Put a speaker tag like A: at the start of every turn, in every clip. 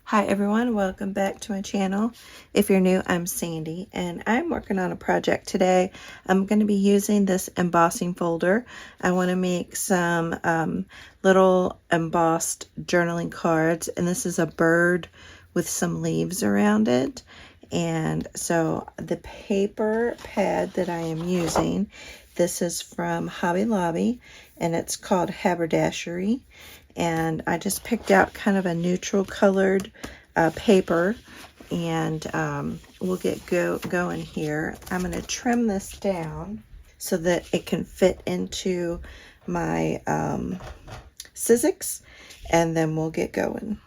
A: Hi everyone, welcome back to my channel. If you're new, I'm Sandy and I'm working on a project today. I'm going to be using this embossing folder. I want to make some little embossed journaling cards, and this is a bird with some leaves around it. And so the paper pad that I am using, this is from Hobby Lobby and it's called Haberdashery. And I just picked out kind of a neutral colored paper, and we'll get going here. I'm going to trim this down so that it can fit into my Sizzix, and then we'll get going.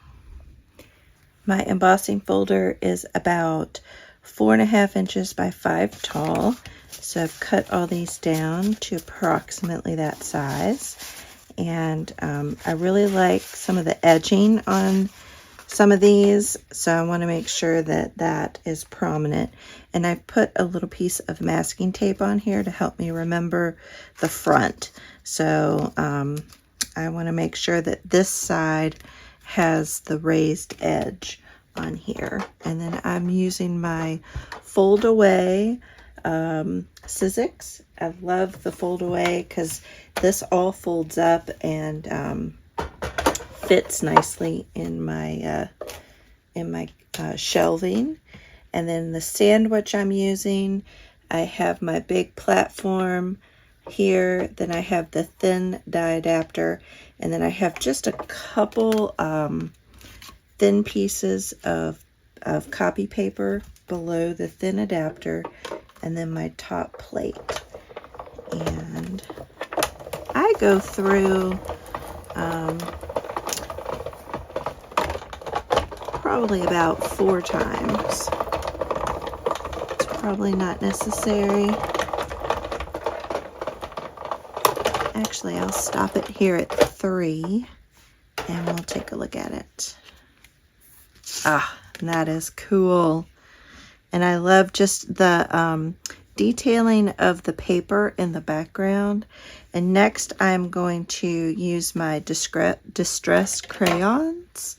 A: My embossing folder is about 4.5 inches by 5 tall, so I've cut all these down to approximately that size. And I really like some of the edging on some of these, so I want to make sure that that is prominent. And I've put a little piece of masking tape on here to help me remember the front. So I want to make sure that this side has the raised edge on here. And then I'm using my fold away Sizzix. I love the fold away because this all folds up and fits nicely in my shelving. And then the sandwich I'm using, I have my big platform here, then I have the thin die adapter, and then I have just a couple thin pieces of copy paper below the thin adapter, and then my top plate. And I go through probably about 4 times. It's probably not necessary. Actually, I'll stop it here at 3 and we'll take a look at it. That is cool. And I love just the detailing of the paper in the background. And next I'm going to use my distressed crayons,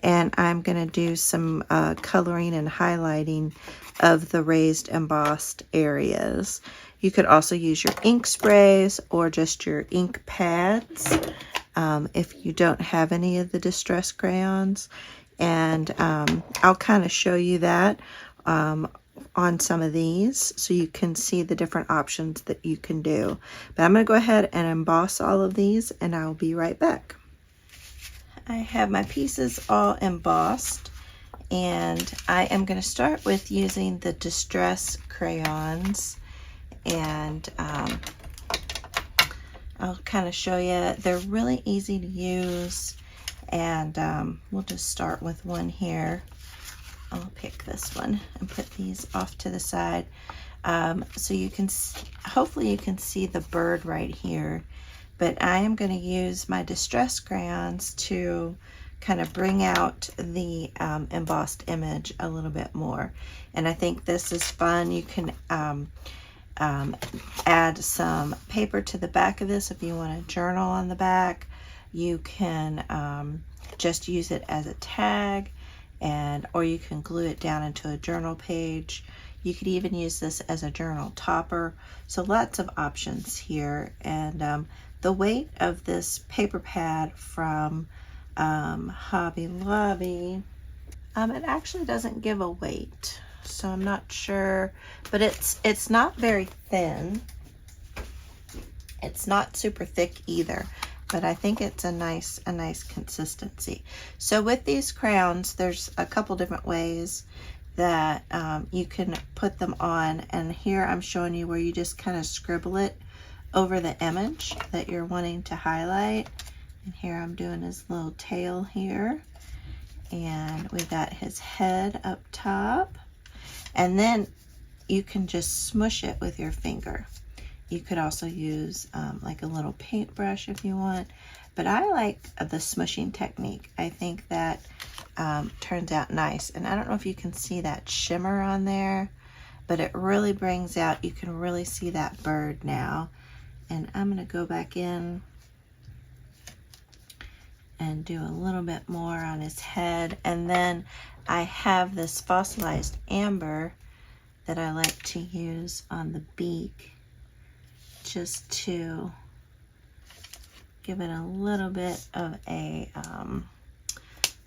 A: and I'm going to do some coloring and highlighting of the raised embossed areas. You could also use your ink sprays or just your ink pads if you don't have any of the distressed crayons. And I'll kind of show you that on some of these so you can see the different options that you can do. But I'm going to go ahead and emboss all of these, and I'll be right back. I have my pieces all embossed, and I am going to start with using the distress crayons, and I'll kind of show you. They're really easy to use, and we'll just start with one here. I'll pick this one and put these off to the side. So you can, hopefully you can see the bird right here, but I am going to use my distress crayons to kind of bring out the embossed image a little bit more. And I think this is fun. You can add some paper to the back of this if you want a journal on the back. You can just use it as a tag, or you can glue it down into a journal page. You could even use this as a journal topper. So lots of options here. And the weight of this paper pad from Hobby Lobby, it actually doesn't give a weight, so I'm not sure, but it's not very thin. It's not super thick either, but I think it's a nice consistency. So with these crayons, there's a couple different ways that you can put them on, and here I'm showing you where you just kind of scribble it over the image that you're wanting to highlight. And here I'm doing his little tail here, and we got his head up top, and then you can just smush it with your finger. You could also use like a little paintbrush if you want, but I like the smushing technique. I think that turns out nice. And I don't know if you can see that shimmer on there, but it really brings out, you can really see that bird now. And I'm going to go back in and do a little bit more on his head. And then I have this fossilized amber that I like to use on the beak, just to give it a little bit of a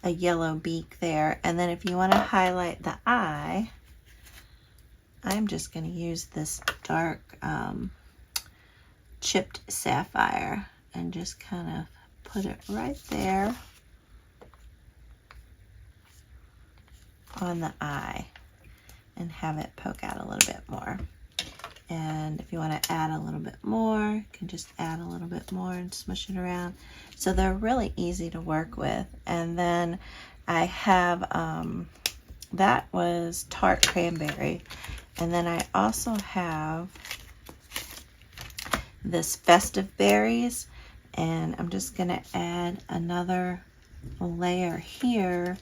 A: yellow beak there. And then if you want to highlight the eye, I'm just going to use this dark chipped sapphire and just kind of put it right there on the eye and have it poke out a little bit more. And if you want to add a little bit more, you can just add a little bit more and smush it around. So they're really easy to work with. And then I have, that was tart cranberry. And then I also have this festive berries. And I'm just going to add another layer here.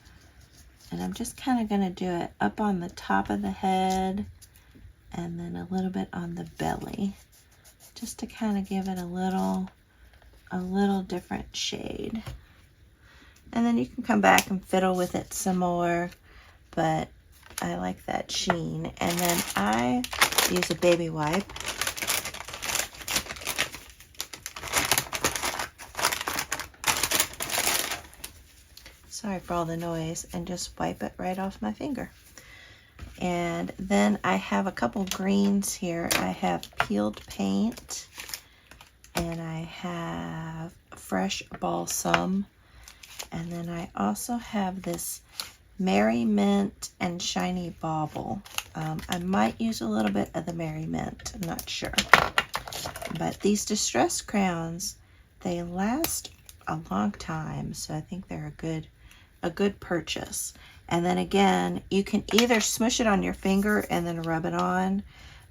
A: And I'm just kind of going to do it up on the top of the head and then a little bit on the belly, just to kind of give it a little different shade. And then you can come back and fiddle with it some more, but I like that sheen. And then I use a baby wipe. Sorry for all the noise, and just wipe it right off my finger. And then I have a couple greens here. I have peeled paint, and I have fresh balsam, and then I also have this Merry Mint and Shiny Bauble. I might use a little bit of the Merry Mint, I'm not sure. But these distress crayons, they last a long time, so I think they're a good purchase. And then again, you can either smush it on your finger and then rub it on,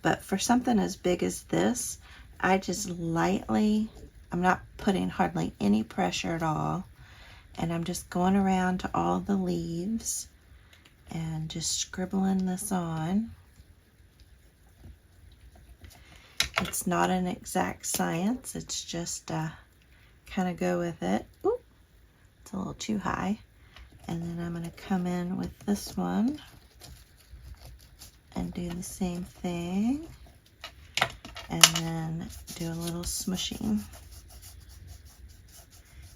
A: but for something as big as this, I just lightly, I'm not putting hardly any pressure at all, and I'm just going around to all the leaves and just scribbling this on. It's not an exact science, it's just kind of go with it. Ooh, it's a little too high. And then I'm going to come in with this one and do the same thing, and then do a little smushing.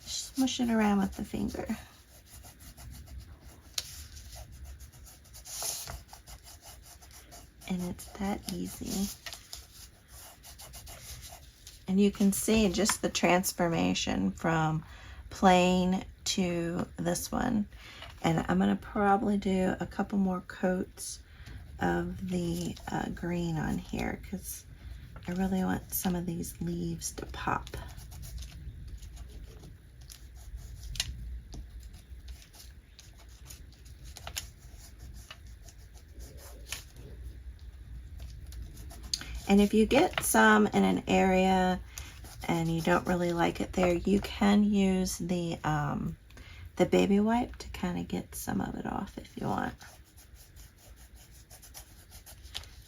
A: Smush it around with the finger. And it's that easy. And you can see just the transformation from plain to this one. And I'm going to probably do a couple more coats of the green on here, because I really want some of these leaves to pop. And if you get some in an area and you don't really like it there, you can use the baby wipe to kind of get some of it off if you want.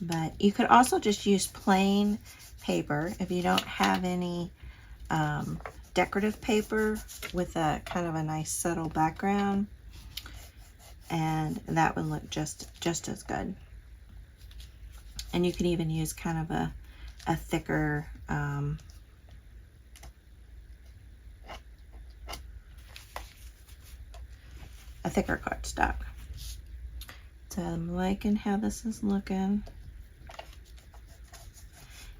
A: But you could also just use plain paper if you don't have any decorative paper with a kind of a nice subtle background, and that would look just as good. And you can even use kind of a thicker cardstock. So I'm liking how this is looking.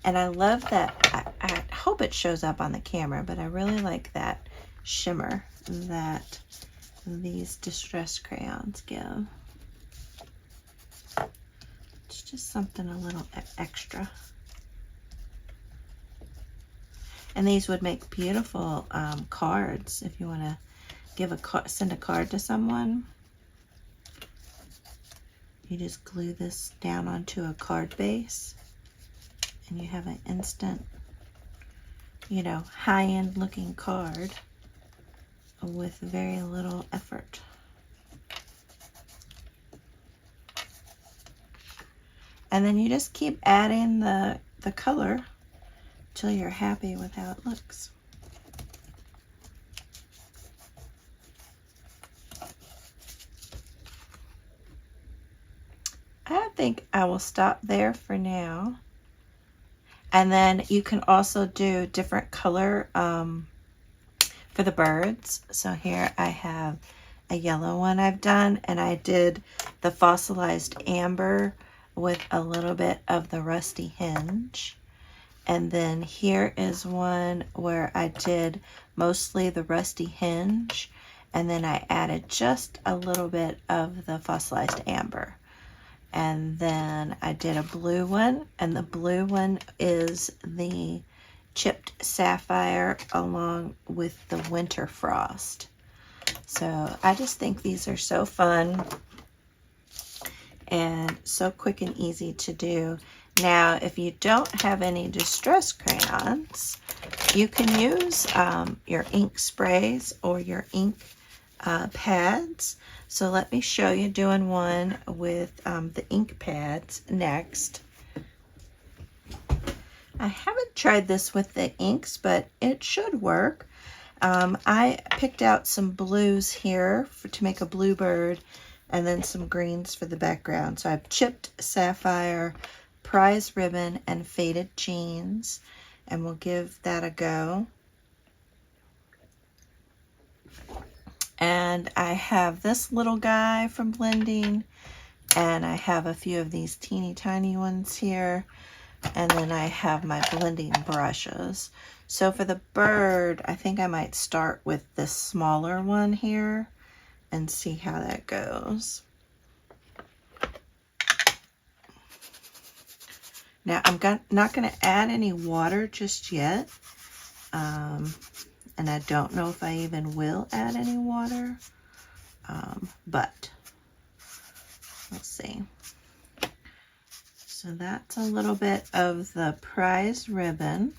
A: And I love that, I hope it shows up on the camera, but I really like that shimmer that these distress crayons give. It's just something a little extra. And these would make beautiful cards if you want to send a card to someone. You just glue this down onto a card base, and you have an instant, you know, high-end looking card with very little effort. And then you just keep adding the color till you're happy with how it looks. think I will stop there for now. And then you can also do different color for the birds. So here I have a yellow one I've done, and I did the fossilized amber with a little bit of the rusty hinge. And then here is one where I did mostly the rusty hinge, and then I added just a little bit of the fossilized amber. And then I did a blue one, and the blue one is the chipped sapphire along with the winter frost. So I just think these are so fun and so quick and easy to do. Now, if you don't have any distress crayons, you can use your ink sprays or your ink pads. So let me show you doing one with the ink pads next. I haven't tried this with the inks, but it should work. I picked out some blues here to make a bluebird, and then some greens for the background. So I've chipped sapphire, prize ribbon, and faded jeans, and we'll give that a go. And I have this little guy from blending, and I have a few of these teeny tiny ones here, and then I have my blending brushes. So for the bird, I think I might start with this smaller one here and see how that goes. Now I'm not going to add any water just yet, and I don't know if I even will add any water, but we'll see. So that's a little bit of the prize ribbon.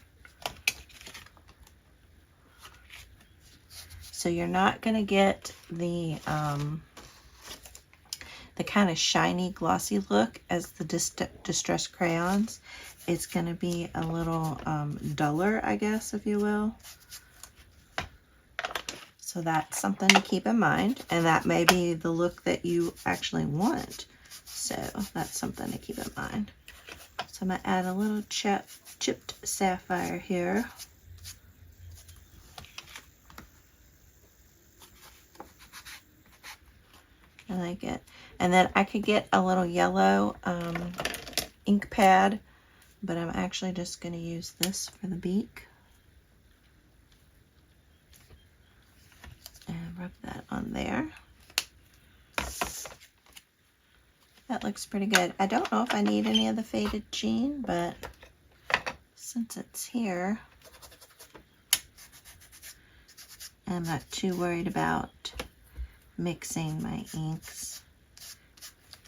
A: So you're not going to get the kind of shiny, glossy look as the Distress crayons. It's going to be a little duller, I guess, if you will. So that's something to keep in mind, and that may be the look that you actually want. So that's something to keep in mind. So I'm going to add a little chipped sapphire here. I like it. And then I could get a little yellow ink pad, but I'm actually just going to use this for the beak. And rub that on there. That looks pretty good. I don't know if I need any of the faded jean, but since it's here, I'm not too worried about mixing my inks.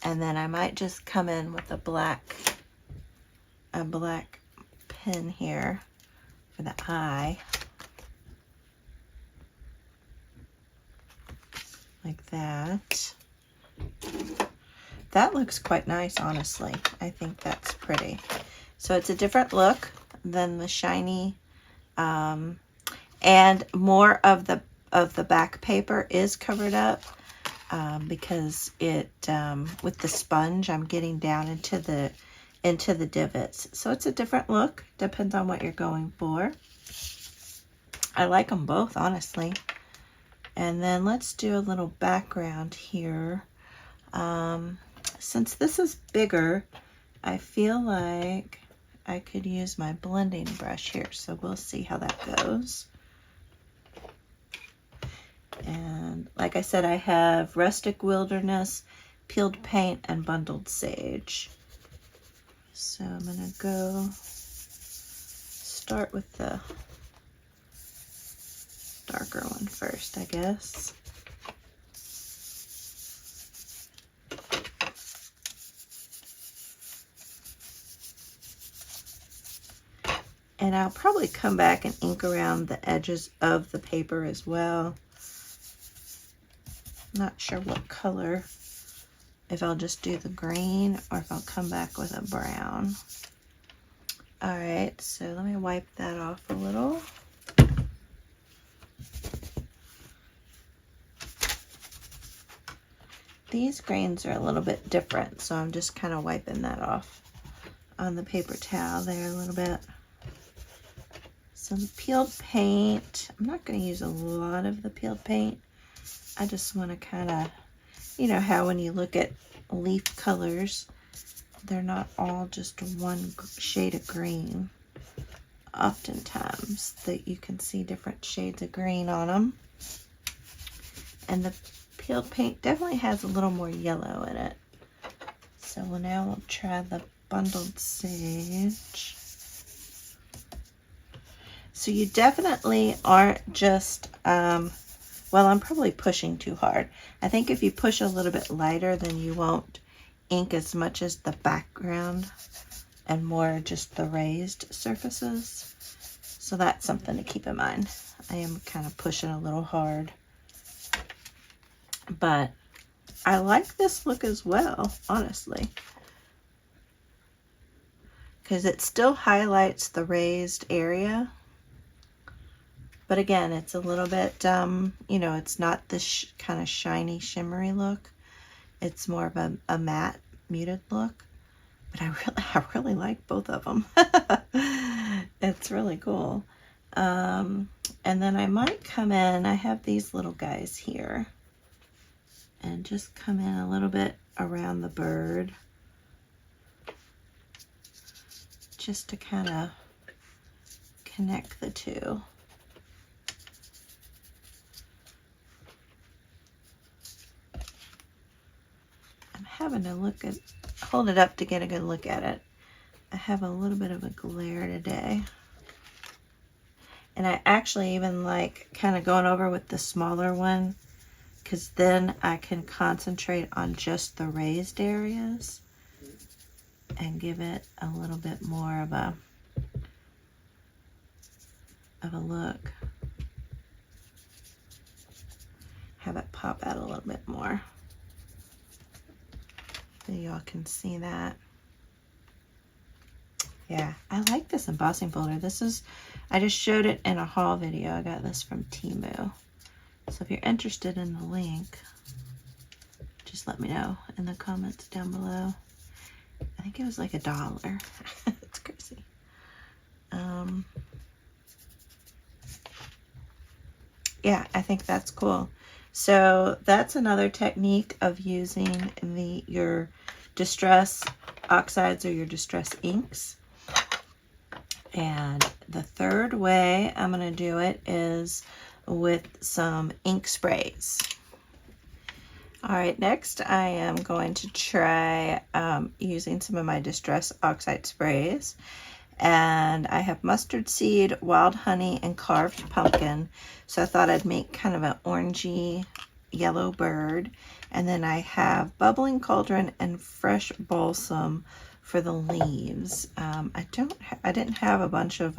A: And then I might just come in with a black pen here for the eye, like that. That looks quite nice, honestly. I think that's pretty. So it's a different look than the shiny, and more of the back paper is covered up because it with the sponge I'm getting down into the divots. So it's a different look, depends on what you're going for. I like them both, honestly. And then let's do a little background here. Since this is bigger, I feel like I could use my blending brush here, so we'll see how that goes. And like I said, I have Rustic Wilderness, Peeled Paint, and Bundled Sage. So I'm going to go start with the darker one first, I guess. And I'll probably come back and ink around the edges of the paper as well. Not sure what color, if I'll just do the green or if I'll come back with a brown. All right, so let me wipe that off a little. these grains are a little bit different, so I'm just kind of wiping that off on the paper towel there a little bit. So the peeled paint, I'm not going to use a lot of the peeled paint. I just want to kind of, you know how when you look at leaf colors, they're not all just one shade of green. Oftentimes that you can see different shades of green on them. And the peeled paint definitely has a little more yellow in it. So now we'll try the bundled sage. So you definitely aren't just, well, I'm probably pushing too hard. I think if you push a little bit lighter, then you won't ink as much as the background and more just the raised surfaces. So that's something to keep in mind. I am kind of pushing a little hard. But I like this look as well, honestly. Because it still highlights the raised area. But again, it's a little bit, you know, it's not this kind of shiny, shimmery look. It's more of a matte, muted look. But I really like both of them. It's really cool. And then I might come in, I have these little guys here. And just come in a little bit around the bird. Just to kind of connect the two. I'm having to look at, hold it up to get a good look at it. I have a little bit of a glare today. And I actually even like kind of going over with the smaller one, because then I can concentrate on just the raised areas and give it a little bit more of a look. Have it pop out a little bit more. So y'all can see that. Yeah, I like this embossing folder. This is, I just showed it in a haul video. I got this from Temu. So if you're interested in the link, just let me know in the comments down below. I think it was like $1. It's crazy. Yeah, I think that's cool. So that's another technique of using your distress oxides or your distress inks. And the third way I'm going to do it is with some ink sprays. All right, next I am going to try using some of my distress oxide sprays. And I have mustard seed, wild honey, and carved pumpkin. So I thought I'd make kind of an orangey yellow bird. And then I have bubbling cauldron and fresh balsam for the leaves. I didn't have a bunch of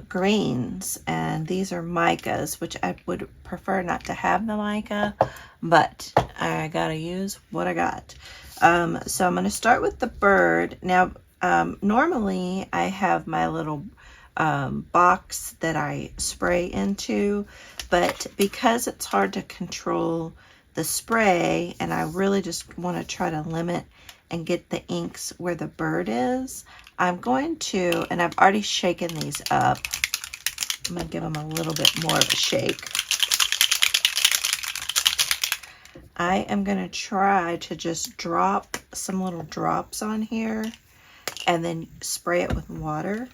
A: greens, and these are micas, which I would prefer not to have the mica, but I gotta use what I got. So I'm gonna start with the bird. Now, normally I have my little box that I spray into, but because it's hard to control the spray and I really just want to try to limit and get the inks where the bird is, I'm going to, and I've already shaken these up, I'm going to give them a little bit more of a shake. I am going to try to just drop some little drops on here and then spray it with water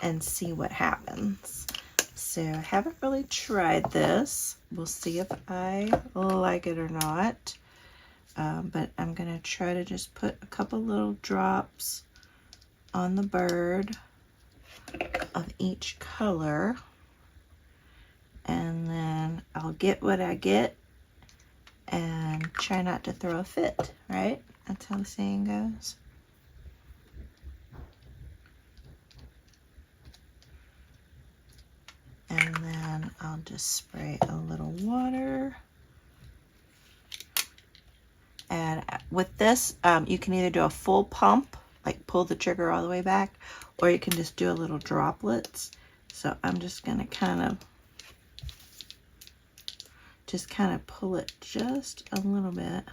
A: and see what happens. So I haven't really tried this. We'll see if I like it or not. But I'm going to try to just put a couple little drops on the bird of each color. And then I'll get what I get and try not to throw a fit, right? That's how the saying goes. And then I'll just spray a little water. And with this, you can either do a full pump, like pull the trigger all the way back, or you can just do a little droplets. So I'm just gonna kind of just kind of pull it just a little bit,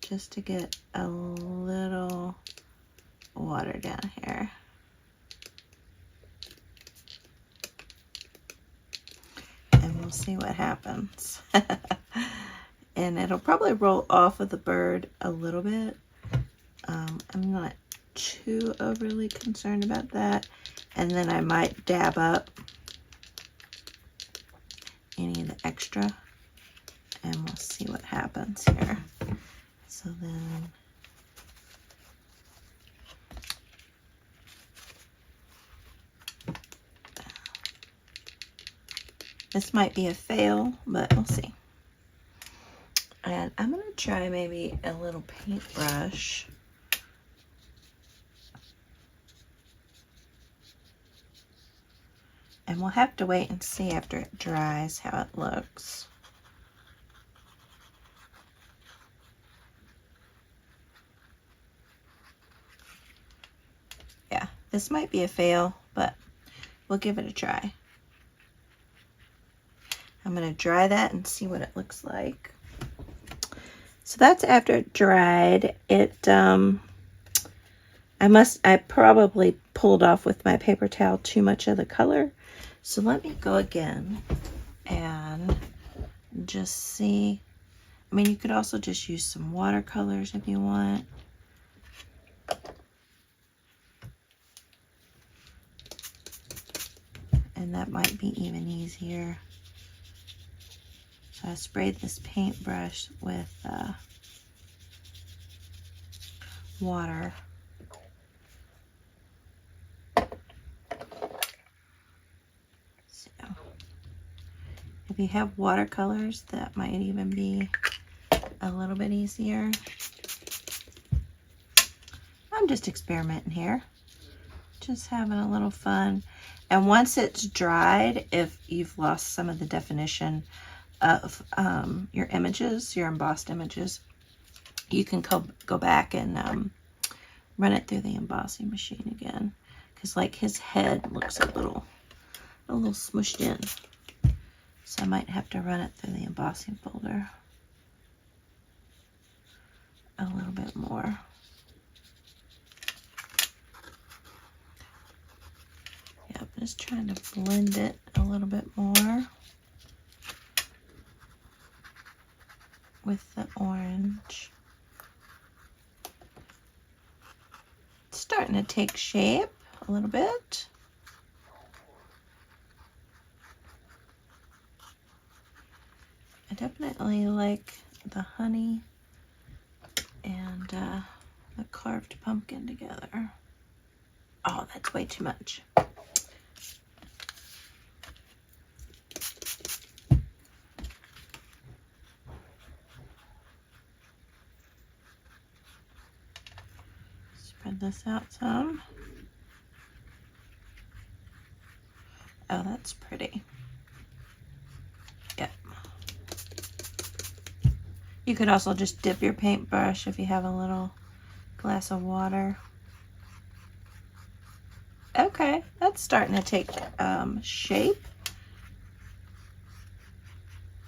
A: just to get a little water down here. And we'll see what happens. And it'll probably roll off of the bird a little bit. I'm not too overly concerned about that. And then I might dab up any of the extra, and we'll see what happens here. So then this might be a fail, but we'll see. And I'm going to try maybe a little paintbrush. And we'll have to wait and see after it dries how it looks. Yeah, this might be a fail, but we'll give it a try. I'm going to dry that and see what it looks like. So that's after it dried. I probably pulled off with my paper towel too much of the color. So let me go again and just see. I mean, you could also just use some watercolors if you want. And that might be even easier. So I sprayed this paintbrush with water. So if you have watercolors, that might even be a little bit easier. I'm just experimenting here, just having a little fun. And once it's dried, if you've lost some of the definition of your images, your embossed images, you can go back and run it through the embossing machine again, because like his head looks a little smushed in, so I might have to run it through the embossing folder a little bit more. Yep, just trying to blend it a little bit more with the orange. It's starting to take shape a little bit. I definitely like the honey and the carved pumpkin together. Oh, that's way too much. Spread this out some. Oh, that's pretty. Yep. You could also just dip your paintbrush if you have a little glass of water. Okay, that's starting to take shape.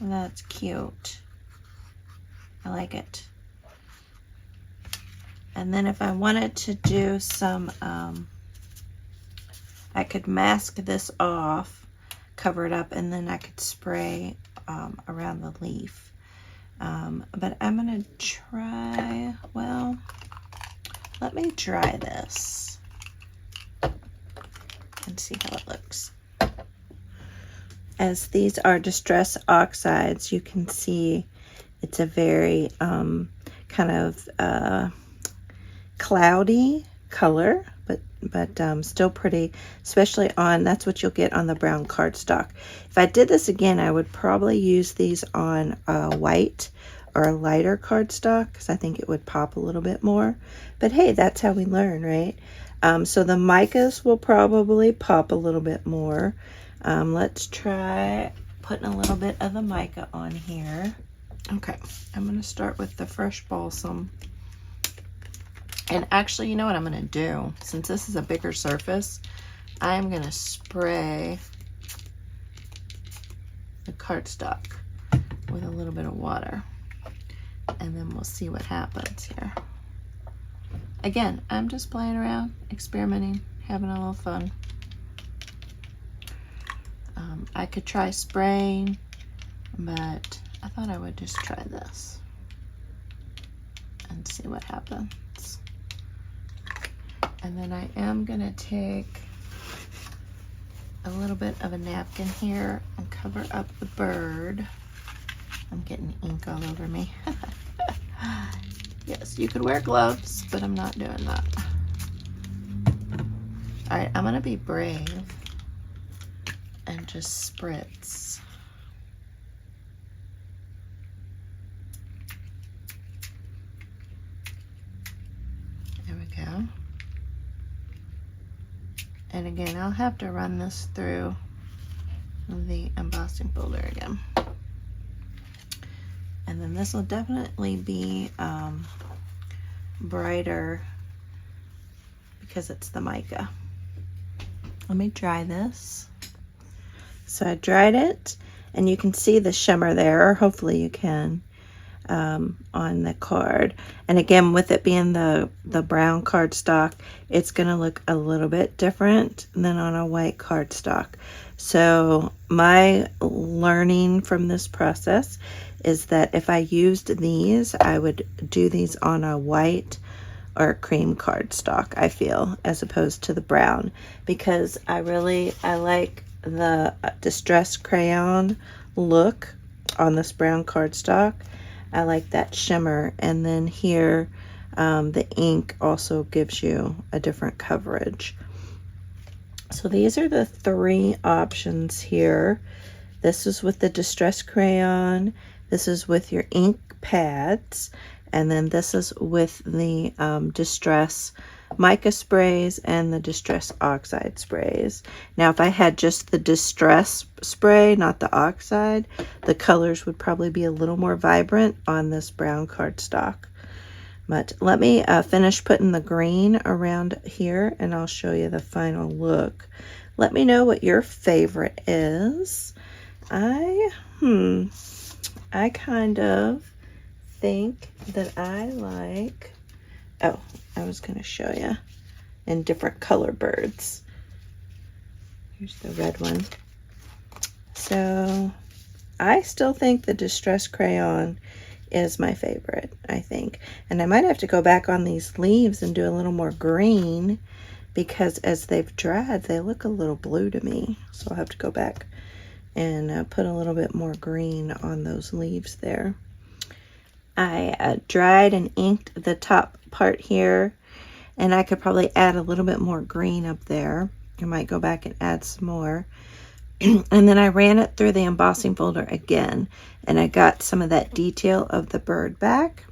A: That's cute. I like it. And then if I wanted to do some, I could mask this off, cover it up, and then I could spray around the leaf. But I'm going to try, well, let me dry this and see how it looks. As these are distress oxides, you can see it's a very kind of cloudy color, but still pretty, especially on, that's what you'll get on the brown cardstock. If I did this again, I would probably use these on white or a lighter cardstock, because I think it would pop a little bit more. But hey, that's how we learn, right? So the micas will probably pop a little bit more. Let's try putting a little bit of the mica on here. Okay, I'm going to start with the fresh balsam. And actually, you know what I'm going to do? Since this is a bigger surface, I'm going to spray the cardstock. with a little bit of water, and then we'll see what happens here. Again, I'm just playing around, experimenting, having a little fun. I could try spraying, but I thought I would just try this and see what happens. And then I am gonna take a little bit of a napkin here and cover up the bird. I'm getting ink all over me. Yes, you could wear gloves, but I'm not doing that. All right, I'm gonna be brave and just spritz. There we go. And again, I'll have to run this through the embossing folder again. And then this will definitely be brighter because it's the mica. Let me dry this. So I dried it, and you can see the shimmer there, or hopefully you can, on the card. And again, with it being the brown cardstock, it's gonna look a little bit different than on a white cardstock. So my learning from this process is that if I used these, I would do these on a white or cream cardstock, I feel, as opposed to the brown, because I like the distressed crayon look on this brown cardstock. I like that shimmer, and then here the ink also gives you a different coverage. So these are the three options here. This is with the distressed crayon, this is with your ink pads, and then this is with the distress mica sprays and the distress oxide sprays. Now if I had just the distress spray, not the oxide, the colors would probably be a little more vibrant on this brown cardstock. But let me finish putting the green around here, and I'll show you the final look. Let me know what your favorite is. I kind of think that I like, oh, I was going to show you in different color birds. Here's the red one. So I still think the distress crayon is my favorite, I think. And I might have to go back on these leaves and do a little more green, because as they've dried, they look a little blue to me. So I'll have to go back and put a little bit more green on those leaves there. I dried and inked the top part here, and I could probably add a little bit more green up there. I might go back and add some more. And then I ran it through the embossing folder again, and I got some of that detail of the bird back,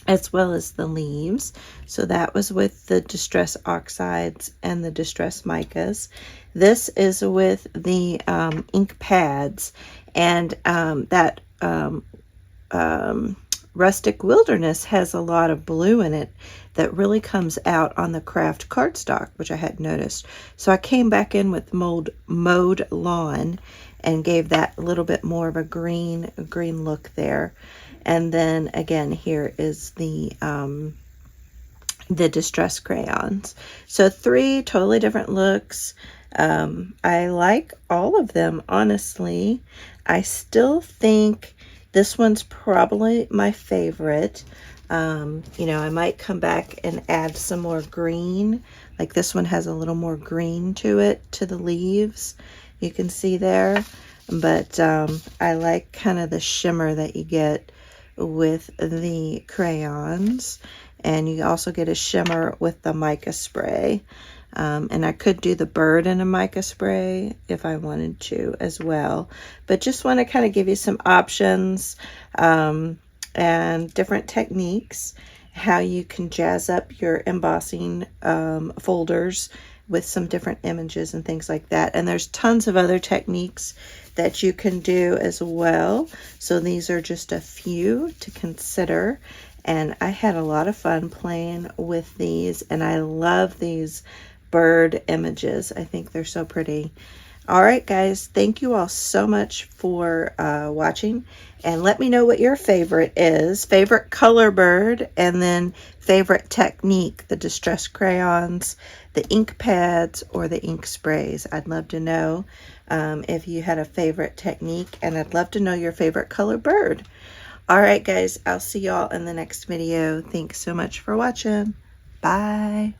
A: as well as the leaves. So that was with the distress oxides and the distress micas. This is with the ink pads, and that Rustic Wilderness has a lot of blue in it that really comes out on the craft cardstock, which I had noticed. So I came back in with mowed lawn and gave that a little bit more of a green look there. And then again, here is the distress crayons. So three totally different looks. I like all of them, honestly. I still think this one's probably my favorite. You know, I might come back and add some more green. Like this one has a little more green to it, to the leaves. You can see there. But I like kind of the shimmer that you get with the crayons. And you also get a shimmer with the mica spray. And I could do the bird in a mica spray if I wanted to as well. But just want to kind of give you some options and different techniques, how you can jazz up your embossing folders with some different images and things like that. And there's tons of other techniques that you can do as well. So these are just a few to consider. And I had a lot of fun playing with these, and I love these bird images. I think they're so pretty. All right, guys, thank you all so much for watching, and let me know what your favorite is. Favorite color bird, and then favorite technique, the distress crayons, the ink pads, or the ink sprays. I'd love to know if you had a favorite technique, and I'd love to know your favorite color bird. All right, guys, I'll see y'all in the next video. Thanks so much for watching. Bye.